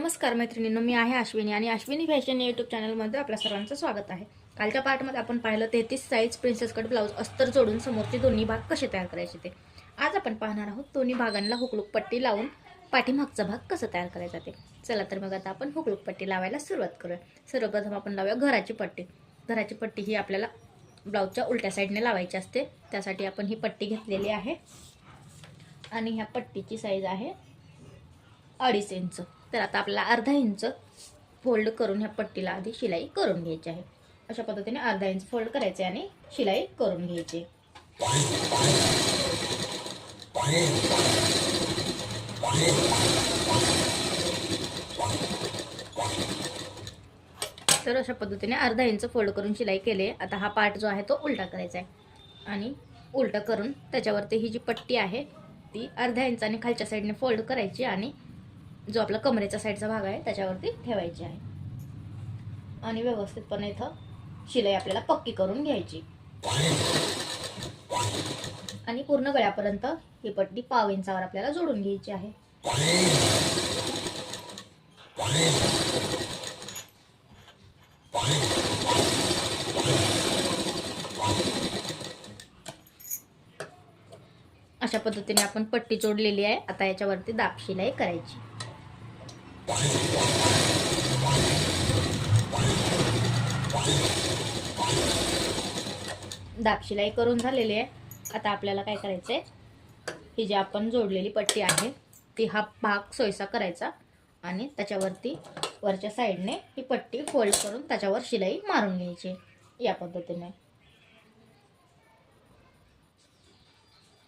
नमस्कार मैत्रिणींनो, मी आहे अश्विनी आणि अश्विनी फॅशन या यूट्यूब चॅनलमध्ये आपल्या सर्वांचं स्वागत आहे. कालच्या पार्टमध्ये आपण पाहिलं 33 साईज प्रिन्सेस कट ब्लाऊज अस्तर जोडून समोरचे दोन्ही भाग कसे तयार करायचे ते. आज आपण पाहणार आहोत दोन्ही भागांना हुकलूक पट्टी लावून पाठीमागचा भाग कसा तयार करायचा ते. चला तर मग आता आपण हुकलूक पट्टी लावायला सुरुवात करूया. सर्वप्रथम आपण लावूया घराची पट्टी. घराची पट्टी ही आपल्याला ब्लाऊजच्या उलट्या साईडने लावायची असते. त्यासाठी आपण ही पट्टी घेतलेली आहे आणि ह्या पट्टीची साईज आहे 2.5 इंच. तर आता आपल्याला अर्धा इंच फोल्ड करून ह्या पट्टीला आधी शिलाई करून घ्यायची आहे. अशा पद्धतीने अर्धा इंच फोल्ड करायचे आणि शिलाई करून घ्यायची. तर अशा पद्धतीने अर्धा इंच फोल्ड करून शिलाई केली. आता हा पार्ट जो आहे तो उलटा करायचा आहे आणि उलटा करून त्याच्यावरती ही जी पट्टी आहे ती अर्ध्या इंचाने खालच्या साईडने फोल्ड करायची आणि जो आपला कमरेचा साईडचा भाग आहे त्याच्यावरती ठेवायची आहे आणि व्यवस्थितपणे इथं शिलाई आपल्याला पक्की करून घ्यायची आणि पूर्ण गळ्यापर्यंत ही पट्टी पाव इंचावर आपल्याला जोडून घ्यायची आहे. अशा पद्धतीने आपण पट्टी जोडलेली आहे. आता याच्यावरती दाब शिलाई करायची. दाब शिलाई करून झालेली आहे. आता आपल्याला काय करायचंय, ही जी आपण जोडलेली पट्टी आहे ती हा भाग सोयीचा करायचा आणि त्याच्यावरती वरच्या साईडने ही पट्टी फोल्ड करून त्याच्यावर शिलाई मारून घ्यायची. या पद्धतीने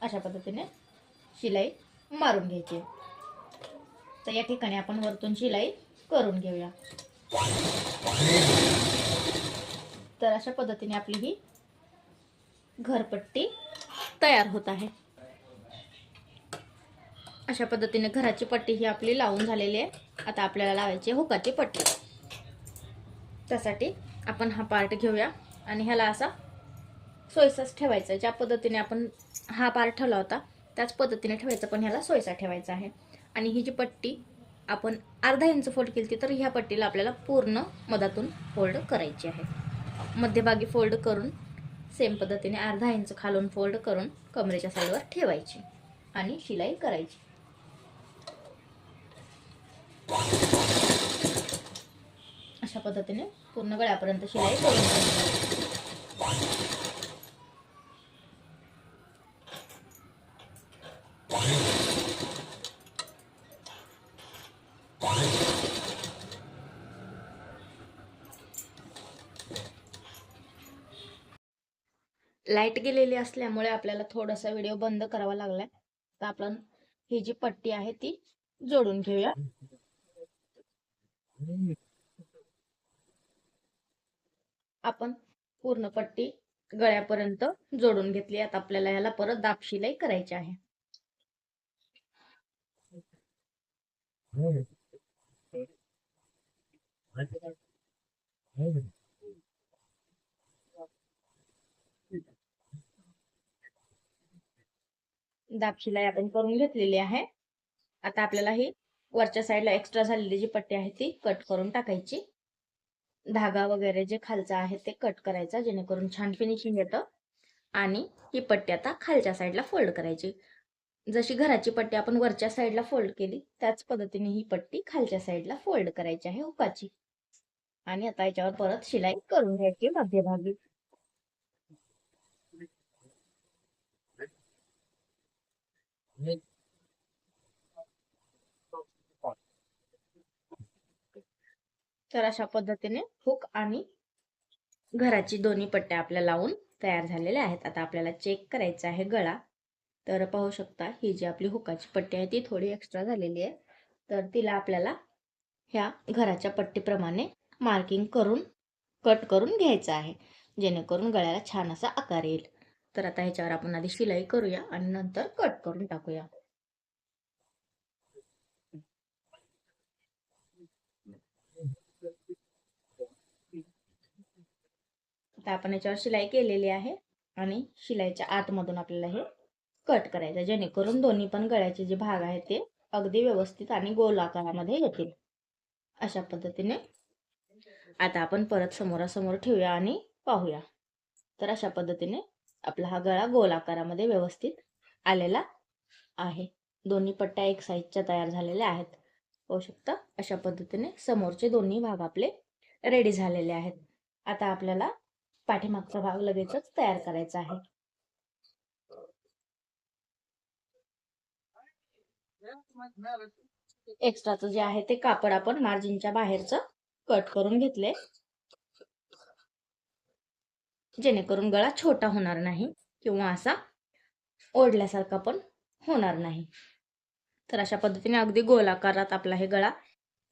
अशा पद्धतीने शिलाई मारून घ्यायची. तर या ठिकाणी आपण वरतून शिलाई करून घेऊया. तर अशा पद्धतीने आपली ही घरपट्टी तयार होत आहे. अशा पद्धतीने घराची पट्टी ही आपली लावून झालेली आहे. आता आपल्याला लावायची हुकाची पट्टी. त्यासाठी आपण हा पार्ट घेऊया आणि ह्याला असा सोयीसाच ठेवायचा. ज्या पद्धतीने आपण हा पार्ट ठेवला होता त्याच पद्धतीने ठेवायचा, पण ह्याला सोयीसा ठेवायचा आहे. आणि ही जी पट्टी आपण अर्धा इंच फोल्ड केली तर ह्या पट्टीला आपल्याला पूर्ण मधातून फोल्ड करायची आहे. मध्यभागी फोल्ड करून सेम पद्धतीने अर्धा इंच खालून फोल्ड करून कमरेच्या साईडवर ठेवायची आणि शिलाई करायची. अशा पद्धतीने पूर्ण गळ्यापर्यंत शिलाई करून घ्यायची. लाईट गेलेली असल्यामुळे आपल्याला थोडासा व्हिडिओ बंद करावा लागलाय. तर आपण ही जी पट्टी आहे ती जोडून घेऊया. आपण पूर्ण पट्टी गळ्यापर्यंत जोडून घेतली. आता आपल्याला ह्याला परत दाब शिलाई करायची आहे. दाब शिलाई आपण करून घेतलेली आहे. आता आपल्याला ही वरच्या साईडला एक्स्ट्रा झालेली जी पट्टी आहे ती कट करून टाकायची. धागा वगैरे जे खालचा आहे ते कट करायचा, जेणेकरून छान फिनिशिंग येतं. आणि ही पट्टी आता खालच्या साईडला फोल्ड करायची. जशी घराची पट्टी आपण वरच्या साईडला फोल्ड केली त्याच पद्धतीने ही पट्टी खालच्या साईडला फोल्ड करायची आहे हुकाची. आणि आता याच्यावर परत शिलाई करून घ्यायची मध्यभागी. तर अशा पद्धतीने हुक आणि घराची दोन्ही पट्ट्या आपल्या लावून तयार झालेल्या आहेत. आता आपल्याला चेक करायचा आहे गळा. तर पाहू शकता ही जी आपली हुकाची पट्टी आहे ती थोडी एक्स्ट्रा झालेली आहे. तर तिला आपल्याला ह्या घराच्या पट्टीप्रमाणे मार्किंग करून कट करून घ्यायचं आहे, जेणेकरून गळ्याला छान असा आकार येईल. तर आता ह्याच्यावर आपण आधी शिलाई करूया आणि नंतर कट करून टाकूया. आता आपण याच्यावर शिलाई केलेली आहे आणि शिलाईच्या आतमधून आपल्याला हे कट करायचं, जेणेकरून दोन्ही पण गळ्याचे जे भाग आहेत ते अगदी व्यवस्थित आणि गोल आकारामध्ये येतील. अशा पद्धतीने आता आपण परत समोरासमोर ठेवूया आणि पाहूया. तर अशा पद्धतीने आपला हा गळा गोल आकारामध्ये व्यवस्थित आलेला आहे. दोन्ही पट्ट्या एक साईजच्या तयार झालेल्या आहेत. पाहू शकता अशा पद्धतीने समोरचे दोन्ही भाग आपले रेडी झालेले आहेत. आता आपल्याला पाठीमागचा भाग लगेचच तयार करायचा आहे. एक्स्ट्राचं जे आहे ते कापड आपण मार्जिनच्या बाहेरचं कट करून घेतले, जेणेकरून गळा छोटा होणार नाही किंवा असा ओढल्यासारखा पण होणार नाही. तर अशा पद्धतीने अगदी गोलाकारात आपला हे गळा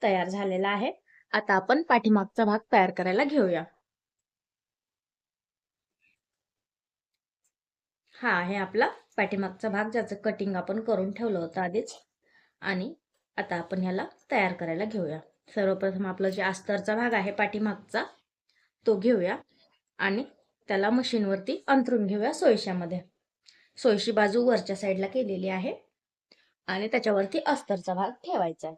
तयार झालेला आहे. आता आपण पाठीमागचा भाग तयार करायला घेऊया. हा आहे आपला पाठीमागचा भाग, ज्याचं कटिंग आपण करून ठेवलं होतं आधीच. आणि आता आपण ह्याला तयार करायला घेऊया. सर्वप्रथम आपला जे अस्तरचा भाग आहे पाठीमागचा तो घेऊया आणि त्याला मशीनवरती अंथरून घेऊया सोयीशामध्ये. सोयीची बाजू वरच्या साईडला केलेली आहे आणि त्याच्यावरती अस्तरचा भाग ठेवायचा आहे.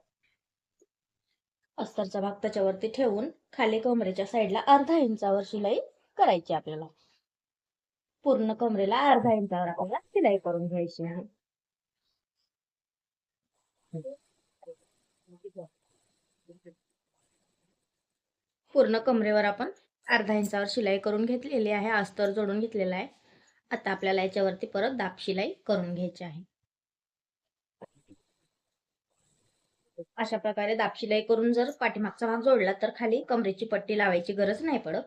अस्तरचा भाग त्याच्यावरती ठेवून खाली कमरेच्या साईडला अर्धा इंचावर शिलाई करायची आपल्याला. पूर्ण कमरेला अर्धा इंचावर आपल्याला शिलाई करून घ्यायची आहे. पूर्ण कमरेवर आपण अर्धा इंचावर शिलाई करून घेतलेली आहे. अस्तर जोडून घेतलेला आहे. आता आपल्याला याच्यावरती परत दाब शिलाई करून घ्यायची आहे. अशा प्रकारे दाब शिलाई करून जर पाठीमागचा भाग जोडला तर खाली कमरेची पट्टी लावायची गरज नाही पडत.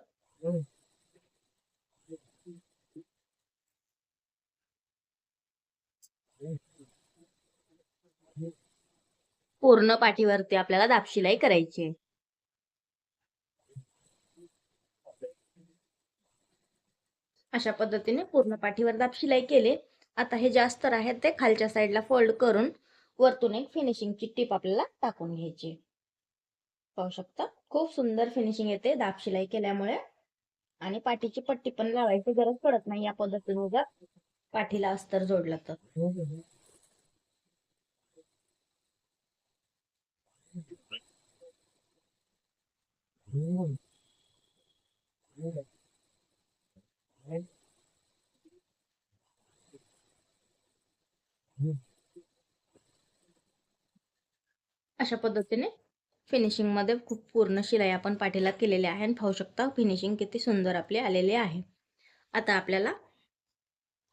पूर्ण पाठीवरती आपल्याला दाब शिलाई करायची आहे. अशा पद्धतीने पूर्ण पाठीवर दाब शिलाई केले. आता हे जे अस्तर आहे ते खालच्या साईडला फोल्ड करून वरतून एक फिनिशिंगची टीप आपल्याला टाकून घ्यायची. पाहू शकता खूप सुंदर फिनिशिंग येते दाब शिलाई केल्यामुळे. आणि पाठीची पट्टी पण लावायची गरज पडत नाही या पद्धतीने जर पाठीला अस्तर जोडलं तर. अशा पद्धतीने फिनिशिंग मध्ये खूप पूर्ण शिलाई आपण पाठीला केलेली आहे आणि पाहू शकता फिनिशिंग किती सुंदर आपले आलेले आहे. आता आपल्याला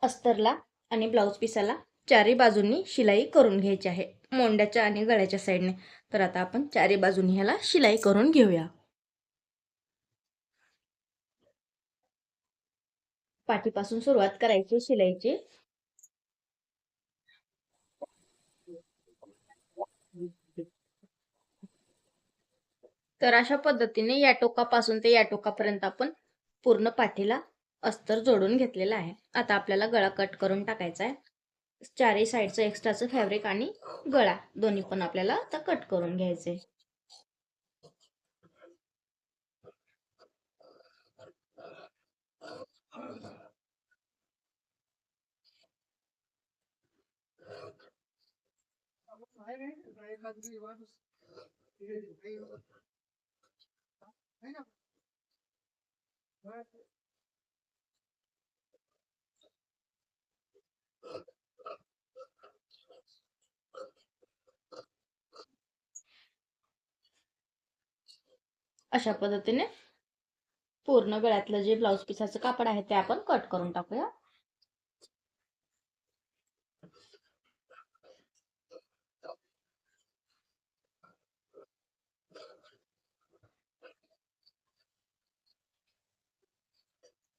अस्तरला आणि ब्लाउज पीसाला चारी बाजूंनी शिलाई करून घ्यायची आहे, मोंड्याच्या आणि गळ्याच्या साईडने. तर आता आपण चारी बाजूंनी ह्याला शिलाई करून घेऊया. पाठीपासून सुरुवात करायची शिलाईची. तर अशा पद्धतीने या टोकापासून ते या टोकापर्यंत आपण पूर्ण पाठीला अस्तर जोडून घेतलेला आहे. आता आपल्याला गळा कट करून टाकायचा आहे. चारही साईडचं एक्स्ट्राचं फॅब्रिक आणि गळा दोन्ही पण आपल्याला आता कट करून घ्यायचे. अशा पद्धतीने पूर्ण गळ्यातलं जे ब्लाउज पीसाचं कापड आहे ते आपण कट करून टाकूया.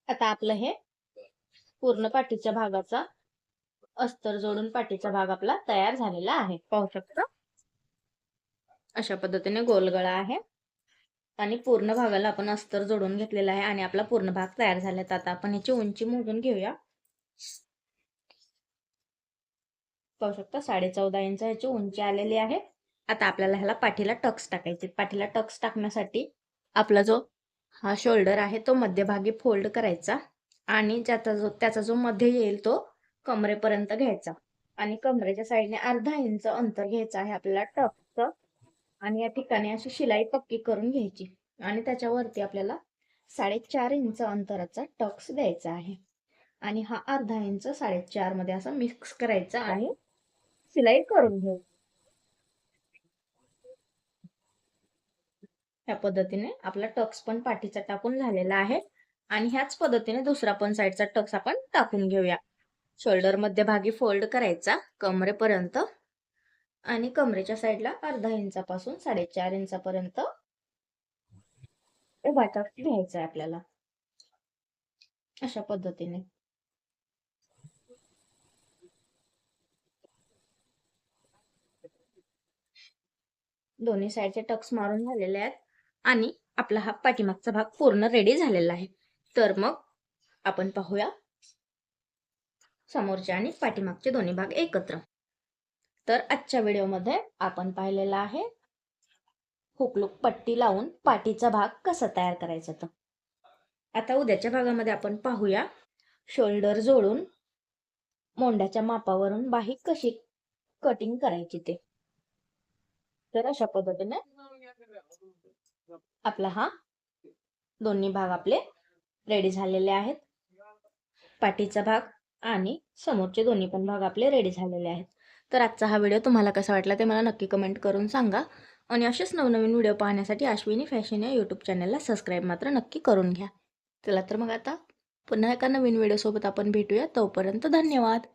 आता आपलं हे पूर्ण पाठीच्या भागाचा अस्तर जोडून पाठीचा भाग आपला तयार झालेला आहे. पाहू शकता अशा पद्धतीने गोल गळा आहे आणि पूर्ण भागाला आपण अस्तर जोडून घेतलेला आहे आणि आपला पूर्ण भाग तयार झाला. आता आपण ह्याची उंची मोजून घेऊया. पाहू शकता 14.5 इंच ह्याची उंची आलेली आहे. आता आपल्याला ह्याला पाठीला टक्स टाकायचे. पाठीला टक्स टाकण्यासाठी आपला जो हा शोल्डर आहे तो मध्यभागी फोल्ड करायचा आणि त्याचा जो मध्ये येईल तो कमरेपर्यंत घ्यायचा आणि कमरेच्या साईडने अर्धा इंच अंतर घ्यायचं आहे आपल्याला टक्सचं. आणि या ठिकाणी अशी शिलाई पक्की करून घ्यायची आणि त्याच्यावरती आपल्याला 4.5 इंच अंतराचा टक्स द्यायचा आहे आणि हा अर्धा इंच 4.5 मध्ये असा मिक्स करायचा आणि शिलाई करून घ्यायची. ह्या पद्धतीने आपला टक्स पण पाठीचा टाकून झालेला आहे आणि ह्याच पद्धतीने दुसरा पण साईडचा टक्स आपण टाकून घेऊया. शोल्डर मध्यभागी फोल्ड करायचा कमरेपर्यंत आणि कमरेच्या साईडला अर्धा इंचापासून 4.5 इंचापर्यंत उभा टक्स घ्यायचा आहे आपल्याला अशा पद्धतीने. दोन्ही साईडचे टक्स मारून झालेले आहेत आणि आपला हा पाठीमागचा भाग पूर्ण रेडी झालेला आहे. तर मग आपण पाहूया समोरचे आणि पाठीमागचे दोन्ही भाग एकत्र. तर आजच्या व्हिडिओमध्ये आपण पाहिलेला आहे हुकलूक पट्टी लावून पाठीचा भाग कसा तयार करायचा. तर आता उद्याच्या भागामध्ये आपण पाहूया शोल्डर जोडून मोंड्याच्या मापावरून बाही कशी कटिंग करायची ते. तर अशा पद्धतीने आपला हा दोन्ही भाग आपले रेडी झालेले आहेत. पाठीचा भाग आणि समोरचे दोन्ही पण भाग आपले रेडी झालेले आहेत. तर आजचा हा व्हिडिओ तुम्हाला कसा वाटला ते मला नक्की कमेंट करून सांगा आणि असेच नवनवीन व्हिडिओ पाहण्यासाठी अश्विनी फॅशन या यूट्यूब चॅनलला सबस्क्राईब मात्र नक्की करून घ्या. चला तर मग आता पुन्हा एका नवीन व्हिडिओसोबत आपण भेटूया. तोपर्यंत धन्यवाद.